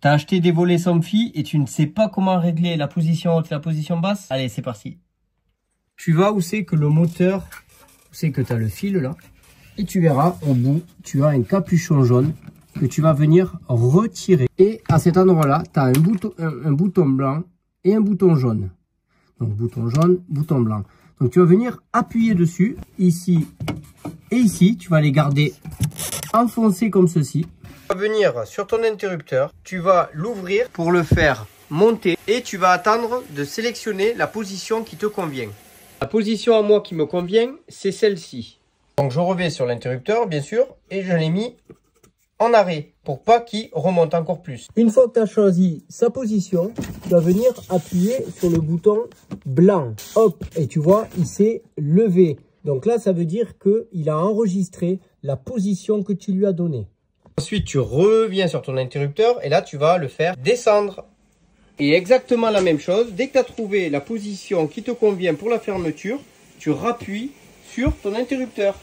T'as acheté des volets sans fil et tu ne sais pas comment régler la position haute et la position basse? Allez, c'est parti. Tu vas où c'est que le moteur, où c'est que tu as le fil là. Et tu verras, au bout, tu as un capuchon jaune que tu vas venir retirer. Et à cet endroit-là, tu as un bouton blanc et un bouton jaune. Donc, bouton jaune, bouton blanc. Donc, tu vas venir appuyer dessus, ici et ici. Tu vas les garder enfoncés comme ceci. Tu vas venir sur ton interrupteur, tu vas l'ouvrir pour le faire monter et tu vas attendre de sélectionner la position qui te convient. La position à moi qui me convient, c'est celle-ci. Donc je reviens sur l'interrupteur, bien sûr, et je l'ai mis en arrêt pour pas qu'il remonte encore plus. Une fois que tu as choisi sa position, tu vas venir appuyer sur le bouton blanc. Hop, et tu vois, il s'est levé. Donc là, ça veut dire qu'il a enregistré la position que tu lui as donnée. Ensuite, tu reviens sur ton interrupteur et là, tu vas le faire descendre. Et exactement la même chose, dès que tu as trouvé la position qui te convient pour la fermeture, tu rappuies sur ton interrupteur.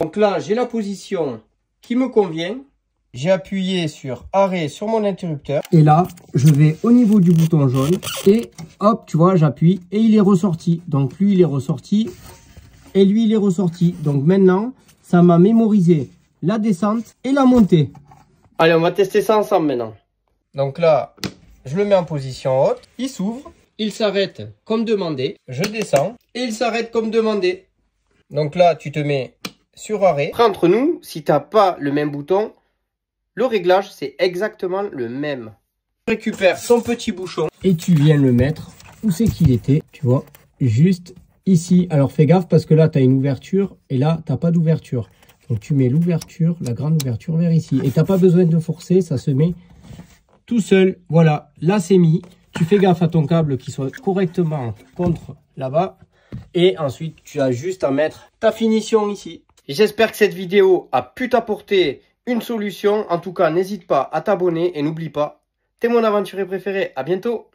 Donc là, j'ai la position qui me convient. J'ai appuyé sur arrêt sur mon interrupteur. Et là, je vais au niveau du bouton jaune et hop, tu vois, j'appuie et il est ressorti. Donc lui, il est ressorti et lui, il est ressorti. Donc maintenant, ça m'a mémorisé la descente et la montée. Allez, on va tester ça ensemble maintenant. Donc là, je le mets en position haute. Il s'ouvre, il s'arrête comme demandé. Je descends et il s'arrête comme demandé. Donc là, tu te mets sur arrêt. Après, entre nous, si tu n'as pas le même bouton, le réglage, c'est exactement le même. Tu récupères son petit bouchon et tu viens le mettre où c'est qu'il était, tu vois, juste ici. Alors fais gaffe parce que là, tu as une ouverture et là, tu n'as pas d'ouverture. Donc tu mets l'ouverture, la grande ouverture vers ici. Et tu n'as pas besoin de forcer, ça se met tout seul. Voilà, là c'est mis. Tu fais gaffe à ton câble qui soit correctement contre là-bas. Et ensuite, tu as juste à mettre ta finition ici. J'espère que cette vidéo a pu t'apporter une solution. En tout cas, n'hésite pas à t'abonner et n'oublie pas, t'es mon aventurier préféré. À bientôt.